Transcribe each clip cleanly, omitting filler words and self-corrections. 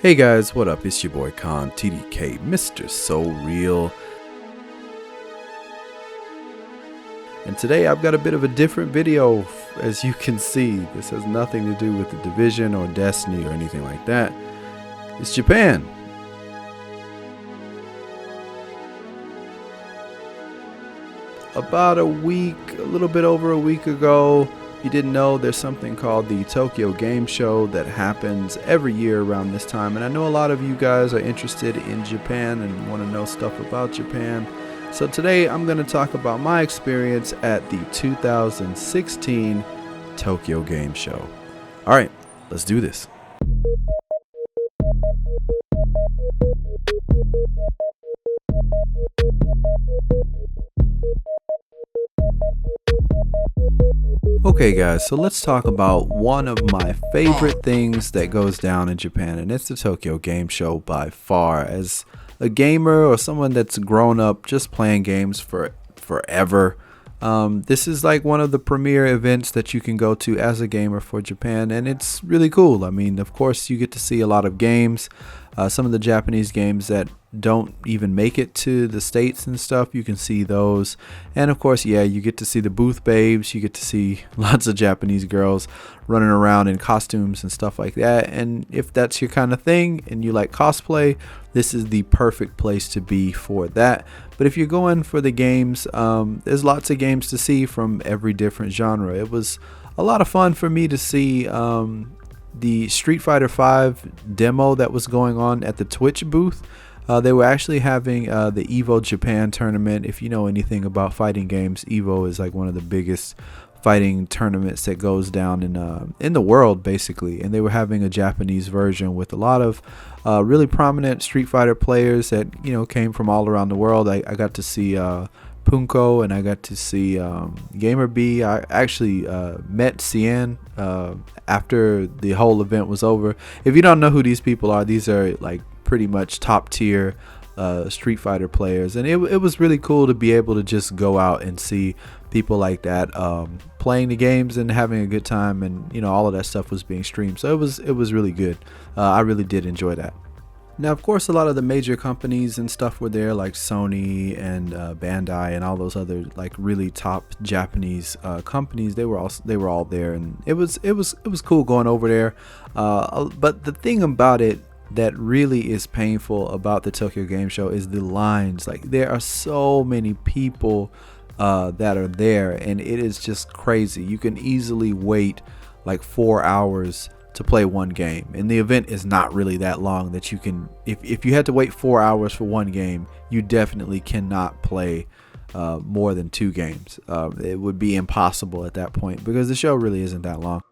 Hey guys, what up? It's your boy Khan, TDK, Mr. So Real. And today I've got a bit of a different video. As you can see, this has nothing to do with the Division or Destiny or anything like that. It's Japan. About a little bit over a week ago, if you didn't know, there's something called the Tokyo Game Show that happens every year around this time. And I know a lot of you guys are interested in Japan and want to know stuff about Japan. So today I'm going to talk about my experience at the 2016 Tokyo Game Show. All right, let's do this. Okay guys, so let's talk about one of my favorite things that goes down in Japan, and it's the Tokyo Game Show by far. As a gamer or someone that's grown up just playing games for forever, this is like one of the premier events that you can go to as a gamer for Japan, and it's really cool. I mean, of course you get to see a lot of games, some of the Japanese games that don't even make it to the States and stuff. You can see those, and of course, yeah, you get to see the booth babes. You get to see lots of Japanese girls running around in costumes and stuff like that. And if that's your kind of thing and you like cosplay, this is the perfect place to be for that. But if you're going for the games, there's lots of games to see from every different genre. It was a lot of fun for me to see the Street Fighter 5 demo that was going on at the Twitch booth. They were actually having the EVO Japan tournament. If you know anything about fighting games, EVO is like one of the biggest fighting tournaments that goes down in the world, basically. And they were having a Japanese version with a lot of really prominent Street Fighter players that came from all around the world. I got to see Punko, and I got to see Gamer B. I actually met Cien after the whole event was over. If you don't know who these people are, these are like pretty much top tier Street Fighter players, and it was really cool to be able to just go out and see people like that playing the games and having a good time, and all of that stuff was being streamed, so it was really good. I really did enjoy that. Now, of course, a lot of the major companies and stuff were there, like Sony and Bandai and all those other like really top Japanese companies. They were all there, and it was cool going over there. But the thing about it that really is painful about the Tokyo Game Show is the lines. Like, there are so many people that are there, and it is just crazy. You can easily wait like 4 hours to play one game, and the event is not really that long that you can, if you had to wait 4 hours for one game, you definitely cannot play more than 2 games. It would be impossible at that point because the show really isn't that long.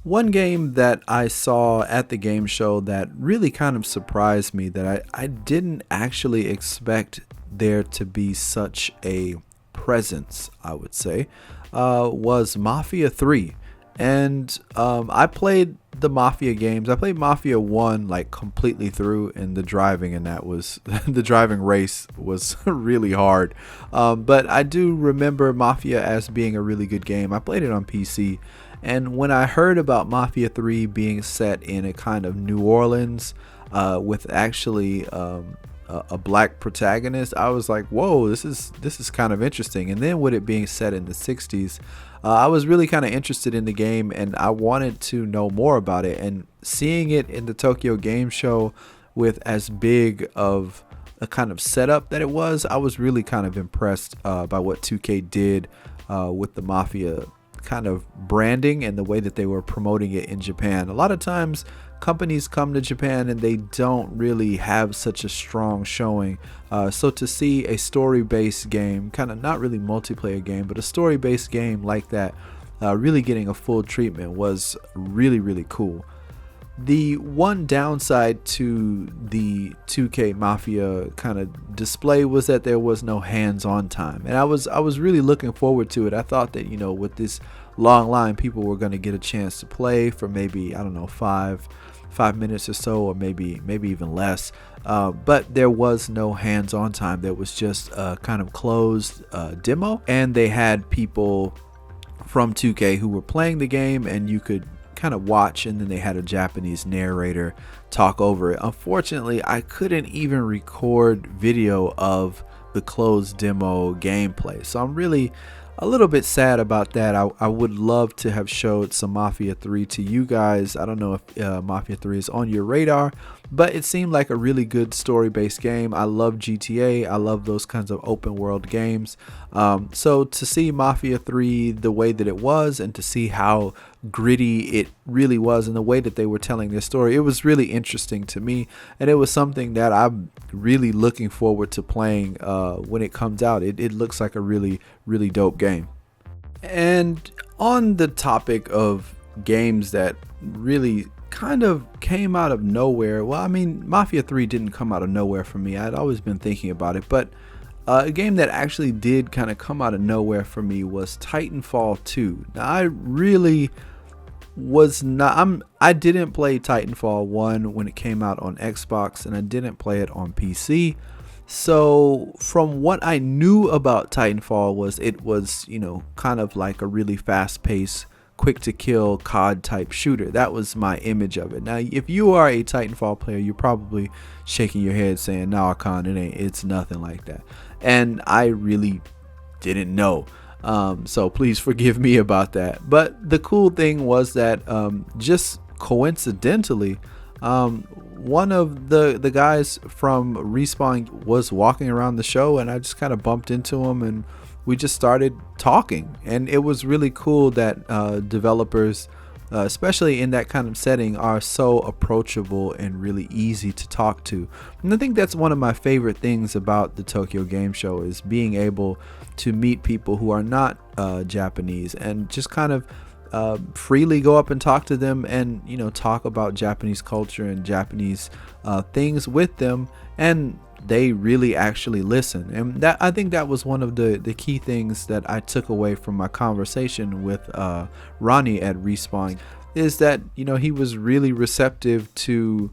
One game that I saw at the game show that really kind of surprised me, that I didn't actually expect there to be such a presence, I would say, was Mafia 3. And I played the Mafia games. I played Mafia 1 like completely through, and the driving in that was the driving race was really hard. But I do remember Mafia as being a really good game. I played it on PC, and when I heard about Mafia 3 being set in a kind of New Orleans with actually a black protagonist, I was like, whoa, this is kind of interesting. And then with it being set in the 60s, I was really kind of interested in the game, and I wanted to know more about it. And seeing it in the Tokyo Game Show with as big of a kind of setup that it was, I was really kind of impressed by what 2K did with the Mafia kind of branding and the way that they were promoting it in Japan. A lot of times companies come to Japan and they don't really have such a strong showing, so to see a story-based game, kind of not really multiplayer game, but a story-based game like that really getting a full treatment was really cool. The one downside to the 2K Mafia kind of display was that there was no hands-on time, and I was really looking forward to it. I thought that with this long line, people were going to get a chance to play for maybe, I don't know, five minutes or so, or maybe even less, but there was no hands-on time. There was just a kind of closed demo, and they had people from 2K who were playing the game, and you could kind of watch, and then they had a Japanese narrator talk over it. Unfortunately, I couldn't even record video of the closed demo gameplay, so I'm really a little bit sad about that. I would love to have showed some Mafia 3 to you guys. I don't know if Mafia 3 is on your radar, but it seemed like a really good story-based game. I love GTA. I love those kinds of open world games. So to see Mafia 3 the way that it was, and to see how gritty it really was, and the way that they were telling their story, it was really interesting to me, and it was something that I'm really looking forward to playing when it comes out. It looks like a really dope game. And on the topic of games that really kind of came out of nowhere, well, I mean, Mafia 3 didn't come out of nowhere for me. I'd always been thinking about it, but a game that actually did kind of come out of nowhere for me was Titanfall 2. Now, I really was not, I didn't play Titanfall 1 when it came out on Xbox, and I didn't play it on PC. So from what I knew about Titanfall was it was, you know, kind of like a really fast-paced, quick to kill COD type shooter. That was my image of it. Now, if you are a Titanfall player, you're probably shaking your head saying, "No, Con, it's nothing like that." And I really didn't know. So please forgive me about that. But the cool thing was that just coincidentally, one of the guys from Respawn was walking around the show, and I just kind of bumped into him, and we just started talking. And it was really cool that developers, especially in that kind of setting, are so approachable and really easy to talk to. And I think that's one of my favorite things about the Tokyo Game Show, is being able to meet people who are not Japanese, and just kind of freely go up and talk to them, and, you know, talk about Japanese culture and Japanese things with them, and they really actually listen. And that, I think that was one of the key things that I took away from my conversation with Ronnie at Respawn, is that, you know, he was really receptive to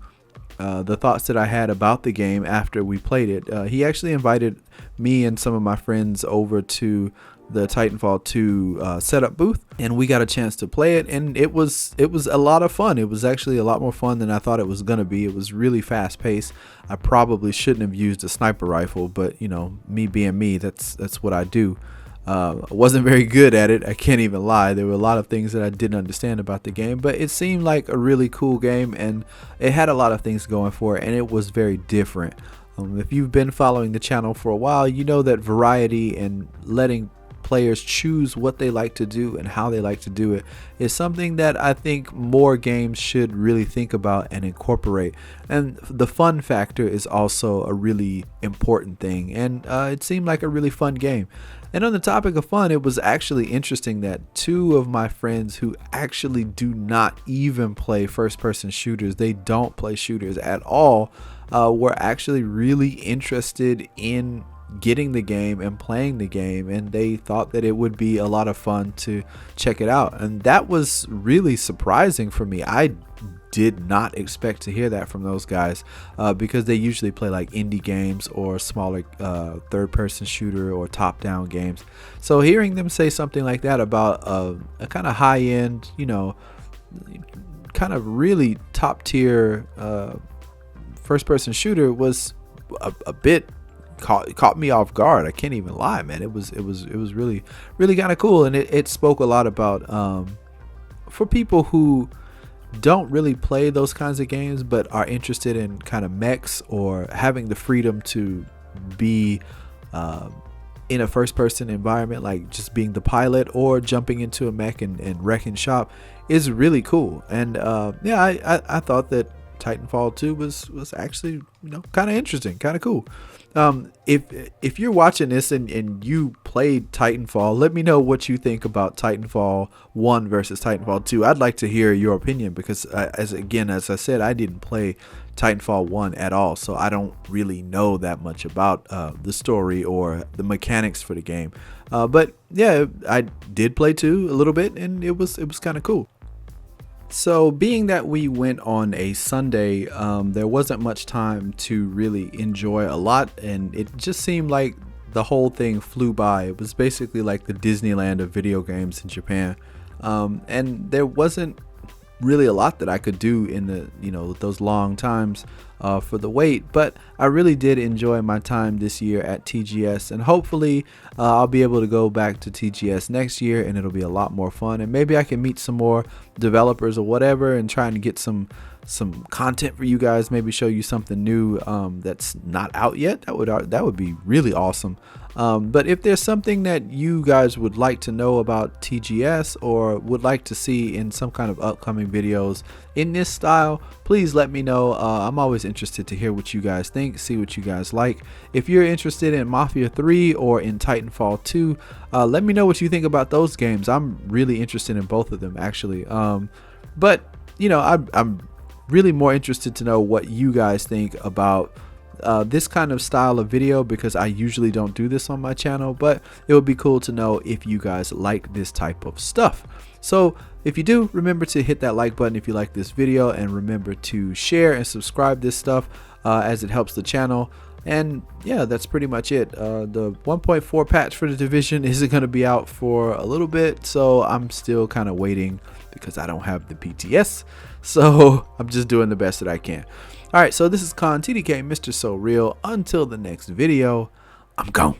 the thoughts that I had about the game after we played it. He actually invited me and some of my friends over to the Titanfall 2 setup booth, and we got a chance to play it, and it was a lot of fun. It was actually a lot more fun than I thought it was gonna be. It was really fast paced. I probably shouldn't have used a sniper rifle, but, you know, me being me, that's what I do. I wasn't very good at it, I can't even lie. There were a lot of things that I didn't understand about the game, but it seemed like a really cool game, and it had a lot of things going for it, and it was very different. If you've been following the channel for a while, you know that variety and letting players choose what they like to do and how they like to do it is something that I think more games should really think about and incorporate. And the fun factor is also a really important thing, and it seemed like a really fun game. And on the topic of fun, it was actually interesting that two of my friends who actually do not even play first-person shooters, they don't play shooters at all, were actually really interested in getting the game and playing the game, and they thought that it would be a lot of fun to check it out. And that was really surprising for me. I did not expect to hear that from those guys, because they usually play like indie games or smaller third-person shooter or top-down games. So hearing them say something like that about a kind of high-end, you know, kind of really top-tier first-person shooter was a bit caught me off guard. I can't even lie, man. It was really kind of cool, and it spoke a lot about for people who don't really play those kinds of games but are interested in kind of mechs, or having the freedom to be in a first-person environment, like just being the pilot or jumping into a mech and wrecking shop, is really cool. And yeah, I thought that Titanfall 2 was actually, you know, kind of interesting, kind of cool. If you're watching this and you played Titanfall, let me know what you think about Titanfall 1 versus Titanfall 2. I'd like to hear your opinion, because as I said, I didn't play Titanfall 1 at all, so I don't really know that much about the story or the mechanics for the game. But yeah, I did play 2 a little bit, and it was kind of cool. So being that we went on a Sunday, there wasn't much time to really enjoy a lot, and it just seemed like the whole thing flew by. It was basically like the Disneyland of video games in Japan, and there wasn't really a lot that I could do in the those long times for the wait, but I really did enjoy my time this year at TGS, and hopefully I'll be able to go back to TGS next year and it'll be a lot more fun, and maybe I can meet some more developers or whatever and try and get some content for you guys, maybe show you something new that's not out yet. That would be really awesome. But if there's something that you guys would like to know about TGS or would like to see in some kind of upcoming videos in this style, please let me know. I'm always interested to hear what you guys think, see what you guys like. If you're interested in Mafia 3 or in Titanfall 2, let me know what you think about those games. I'm really interested in both of them, actually. But I'm really more interested to know what you guys think about this kind of style of video, because I usually don't do this on my channel, but it would be cool to know if you guys like this type of stuff. So if you do, remember to hit that like button if you like this video, and remember to share and subscribe this stuff as it helps the channel. And yeah, that's pretty much it. The 1.4 patch for the Division isn't going to be out for a little bit, so I'm still kind of waiting because I don't have the PTS, so I'm just doing the best that I can. Alright, so this is TDK, Mr. So Real. Until the next video, I'm gone.